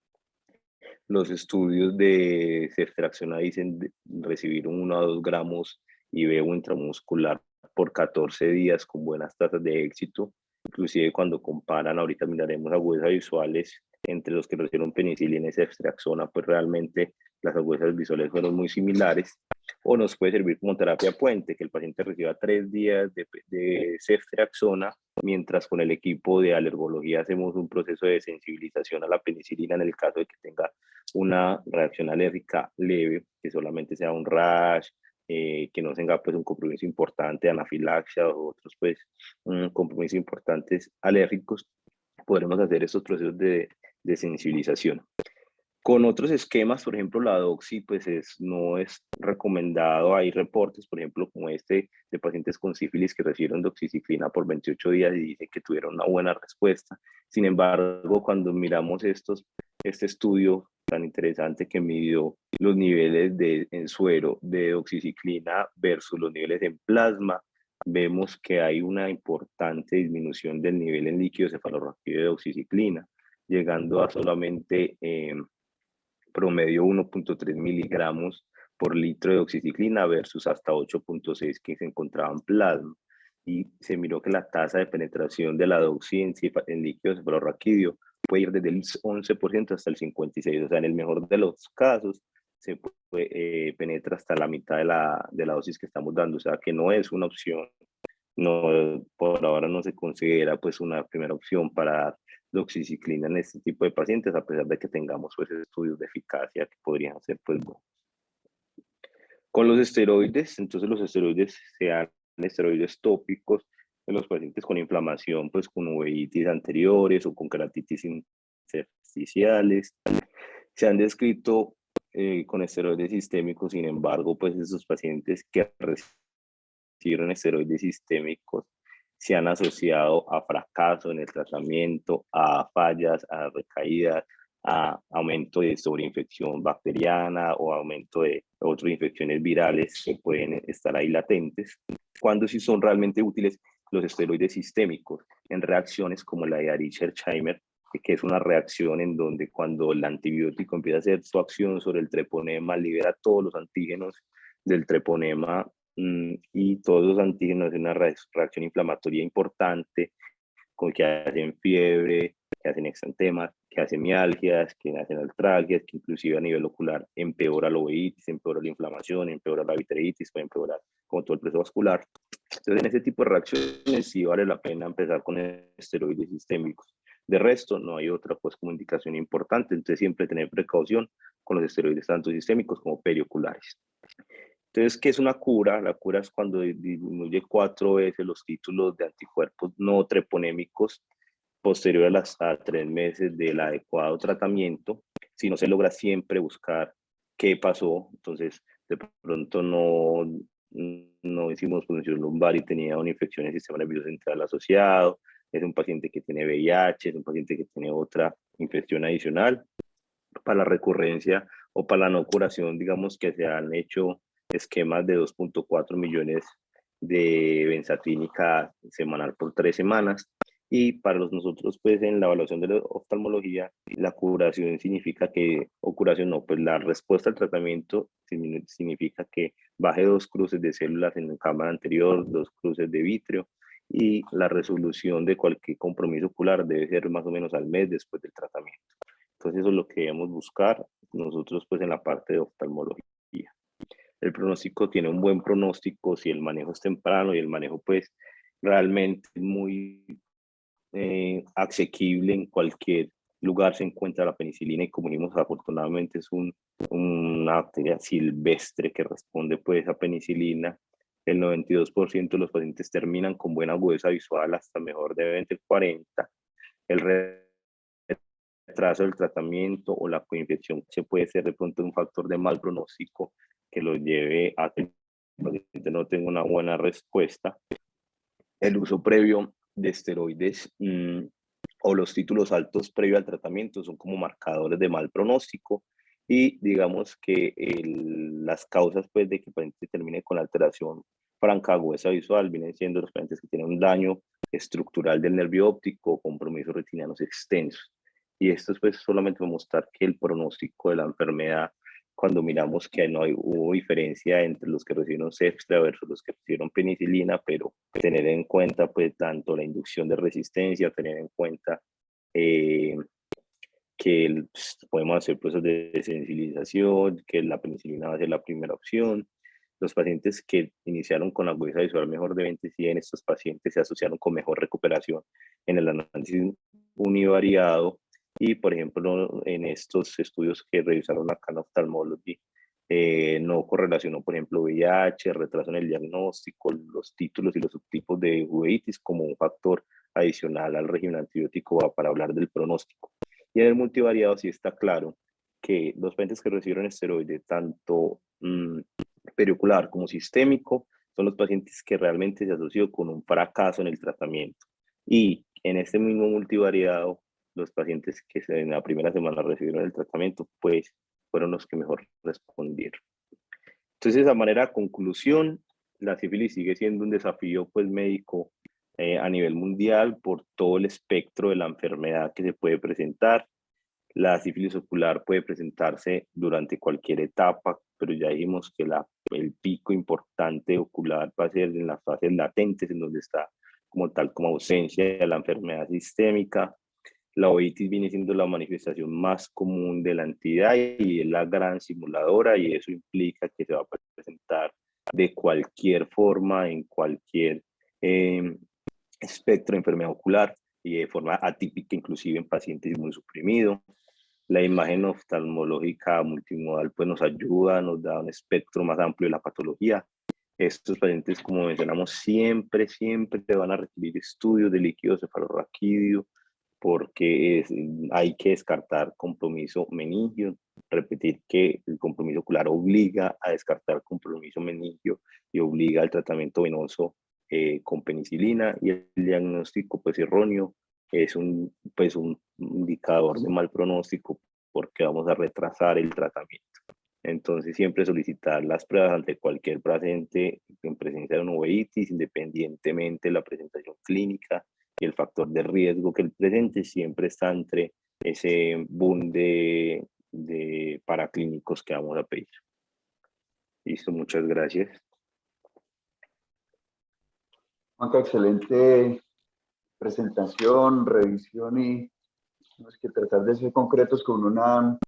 Los estudios de ceftriaxona dicen recibir 1 a 2 gramos IBU intramuscular por 14 días con buenas tasas de éxito. Inclusive cuando comparan, ahorita miraremos agudezas visuales entre los que recibieron penicilina y ceftriaxona, pues realmente las agudezas visuales fueron muy similares. O nos puede servir como terapia puente, que el paciente reciba 3 días de ceftriaxona, mientras con el equipo de alergología hacemos un proceso de sensibilización a la penicilina en el caso de que tenga una reacción alérgica leve, que solamente sea un rash, que no tenga pues un compromiso importante de anafilaxia o otros pues compromisos importantes alérgicos, podremos hacer estos procesos de sensibilización. Con otros esquemas, por ejemplo, la doxi, pues no es recomendado. Hay reportes, por ejemplo, como este de pacientes con sífilis que recibieron doxiciclina por 28 días y dicen que tuvieron una buena respuesta. Sin embargo, cuando miramos este estudio tan interesante que midió los niveles en suero de doxiciclina versus los niveles en plasma, vemos que hay una importante disminución del nivel en líquido cefalorraquídeo de doxiciclina, llegando a solamente promedio 1.3 miligramos por litro de oxiciclina versus hasta 8.6 que se encontraba en plasma. Y se miró que la tasa de penetración de la doxi en líquido cefalorraquídeo puede ir desde el 11% hasta el 56%. O sea, en el mejor de los casos, se penetra hasta la mitad de la dosis que estamos dando. O sea, que no es una opción. No, por ahora no se considera pues una primera opción para dar doxiciclina en este tipo de pacientes, a pesar de que tengamos pues estudios de eficacia que podrían ser pues buenos. Con los esteroides, entonces los esteroides sean esteroides tópicos en los pacientes con inflamación, pues con uveitis anteriores o con keratitis intersticiales. Se han descrito con esteroides sistémicos. Sin embargo, pues esos pacientes que recibieron esteroides sistémicos se han asociado a fracaso en el tratamiento, a fallas, a recaídas, a aumento de sobreinfección bacteriana o aumento de otras infecciones virales que pueden estar ahí latentes, cuando sí son realmente útiles los esteroides sistémicos en reacciones como la de Richard-Scheimer, que es una reacción en donde cuando el antibiótico empieza a hacer su acción sobre el treponema, libera todos los antígenos del treponema y todos los antígenos hacen una reacción inflamatoria importante, con que hacen fiebre, que hacen exantemas, que hacen mialgias, que hacen artralgias, que inclusive a nivel ocular empeora la uveitis, empeora la inflamación, empeora la vitritis, puede empeorar como todo el proceso vascular. Entonces, en ese tipo de reacciones sí vale la pena empezar con esteroides sistémicos. De resto, no hay otra pues como indicación importante, entonces siempre tener precaución con los esteroides tanto sistémicos como perioculares. Entonces, ¿qué es una cura? La cura es cuando disminuye 4 veces los títulos de anticuerpos no treponémicos posterior a 3 meses del adecuado tratamiento. Si no se logra siempre buscar qué pasó, entonces de pronto no hicimos punción lumbar y tenía una infección en el sistema nervioso central asociado, es un paciente que tiene VIH, es un paciente que tiene otra infección adicional. Para la recurrencia o para la no curación, digamos que se han hecho esquemas de 2.4 millones de benzatínica semanal por 3 semanas. Y para nosotros, pues en la evaluación de la oftalmología, la curación significa que, o curación no, pues la respuesta al tratamiento significa que baje 2 cruces de células en la cámara anterior, 2 cruces de vítreo, y la resolución de cualquier compromiso ocular debe ser más o menos al mes después del tratamiento. Entonces eso es lo que debemos buscar nosotros pues en la parte de oftalmología. El pronóstico tiene un buen pronóstico si el manejo es temprano y el manejo pues realmente muy asequible en cualquier lugar se encuentra la penicilina y como vimos afortunadamente es una bacteria silvestre que responde pues a penicilina. El 92% de los pacientes terminan con buena agudeza visual hasta mejor de 20-40. El retraso del tratamiento o la coinfección se puede ser de pronto un factor de mal pronóstico que lo lleve a que el paciente no tenga una buena respuesta. El uso previo de esteroides o los títulos altos previo al tratamiento son como marcadores de mal pronóstico y digamos que las causas pues de que el paciente termine con alteración franca agudeza visual vienen siendo los pacientes que tienen un daño estructural del nervio óptico, compromisos retinianos extensos. Y esto es pues solamente para mostrar que el pronóstico de la enfermedad, cuando miramos que no hubo diferencia entre los que recibieron Ceftra versus los que recibieron penicilina, pero tener en cuenta pues tanto la inducción de resistencia, tener en cuenta que podemos hacer procesos de sensibilización, que la penicilina va a ser la primera opción. Los pacientes que iniciaron con agudeza visual mejor de 20-100, estos pacientes se asociaron con mejor recuperación en el análisis univariado y, por ejemplo, en estos estudios que revisaron acá en Ophthalmology, no correlacionó, por ejemplo, VIH, retraso en el diagnóstico, los títulos y los subtipos de uveitis como un factor adicional al régimen antibiótico para hablar del pronóstico. Y en el multivariado sí está claro que los pacientes que recibieron esteroide, tanto periocular como sistémico, son los pacientes que realmente se asoció con un fracaso en el tratamiento. Y en este mismo multivariado, los pacientes que en la primera semana recibieron el tratamiento, pues fueron los que mejor respondieron. Entonces, a manera de conclusión, la sífilis sigue siendo un desafío pues, médico a nivel mundial por todo el espectro de la enfermedad que se puede presentar. La sífilis ocular puede presentarse durante cualquier etapa, pero ya dijimos que el pico importante ocular va a ser en las fases latentes, en donde está como tal como ausencia de la enfermedad sistémica. La ovitis viene siendo la manifestación más común de la entidad y es la gran simuladora y eso implica que se va a presentar de cualquier forma, en cualquier espectro de enfermedad ocular y de forma atípica, inclusive en pacientes inmunosuprimidos. La imagen oftalmológica multimodal pues nos ayuda, nos da un espectro más amplio de la patología. Estos pacientes, como mencionamos, siempre van a requerir estudios de líquido cefalorraquídeo porque hay que descartar compromiso meningio, repetir que el compromiso ocular obliga a descartar compromiso meningio y obliga al tratamiento venoso con penicilina, y el diagnóstico pues erróneo es pues un indicador de mal pronóstico porque vamos a retrasar el tratamiento. Entonces siempre solicitar las pruebas ante cualquier paciente en presencia de una uveitis, independientemente de la presentación clínica y el factor de riesgo que el presente, siempre está entre ese boom de paraclínicos que vamos a pedir. Listo, muchas gracias. Juanca, excelente presentación, revisión, y tenemos que tratar de ser concretos con una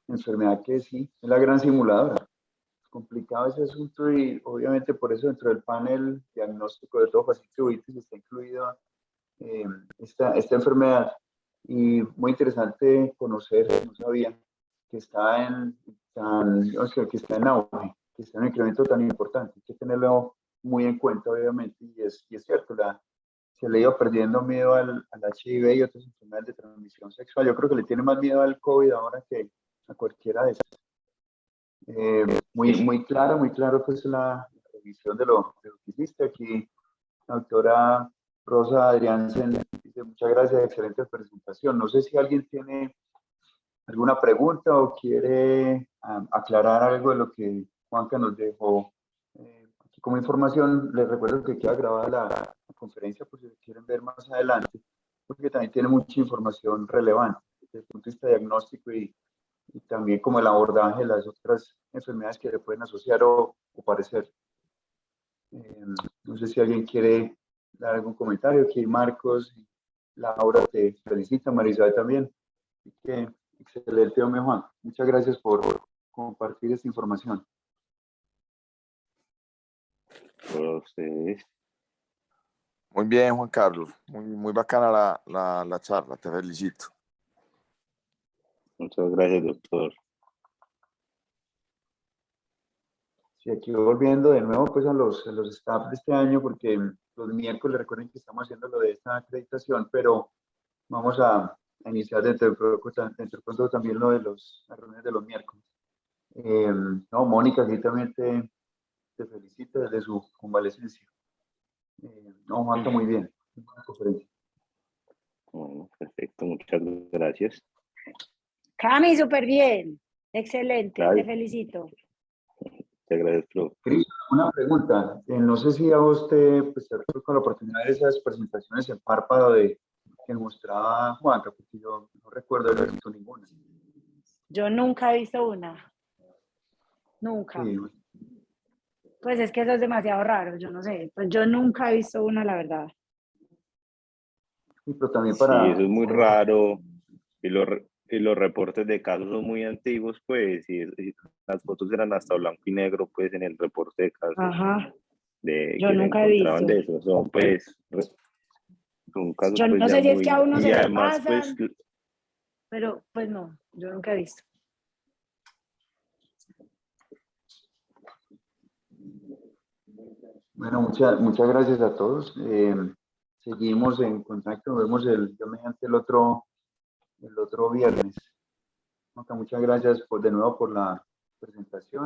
enfermedad que sí es la gran simuladora. Es complicado ese asunto y obviamente por eso dentro del panel diagnóstico de todo paciente de uveitis está incluida esta enfermedad. Y muy interesante conocer, no sabía, que está que está en auge, que está en un incremento tan importante. Hay que tenerlo muy en cuenta, obviamente, y es cierto, se le iba perdiendo miedo al HIV y otras enfermedades de transmisión sexual. Yo creo que le tiene más miedo al COVID ahora que a cualquiera de esas. Muy claro pues la revisión de lo que hiciste aquí. La doctora Rosa Adriansen dice: muchas gracias, excelente presentación. No sé si alguien tiene alguna pregunta o quiere aclarar algo de lo que Juanca nos dejó aquí como información. Les recuerdo que queda grabada la conferencia por si quieren ver más adelante, porque también tiene mucha información relevante desde el punto de vista diagnóstico y también como el abordaje de las otras enfermedades que le pueden asociar o parecer. No sé si alguien quiere dar algún comentario. Aquí Marcos, Laura te felicita, Marisabel también. Así que excelente, hombre Juan. Muchas gracias por compartir esta información. A ustedes. Muy bien, Juan Carlos. Muy bacana la charla. Te felicito. Muchas gracias, doctor. Sí, aquí volviendo de nuevo pues a los staff de este año, porque los miércoles recuerden que estamos haciendo lo de esta acreditación, pero vamos a iniciar dentro de pronto también lo de las reuniones de los miércoles. No, Mónica, aquí también te felicito desde su convalecencia. No, Juanca, muy bien. Bueno, perfecto, muchas gracias. Cami, súper bien. Excelente, Claro. te felicito. Muchas gracias, profe. Cris, una pregunta. No sé si a usted, pues, con la oportunidad de esas presentaciones en párpado que mostraba Juanca, porque yo no recuerdo haber visto ninguna. Yo nunca he visto una. Nunca. Sí. Pues es que eso es demasiado raro, yo no sé. Pues yo nunca he visto una, la verdad. Sí, pero también Sí, eso es muy raro. Y los reportes de casos son muy antiguos, pues, y las fotos eran hasta blanco y negro, pues, en el reporte de casos. Ajá. De Yo que se nunca he encontraban visto. de eso. Son, pues, son casos, Yo pues, no ya sé si es muy... que a uno Y se le además, pasan, pues... pero pues no, yo nunca he visto. Bueno, muchas gracias a todos. Seguimos en contacto. Nos vemos mediante el otro viernes. Muchas gracias de nuevo por la presentación.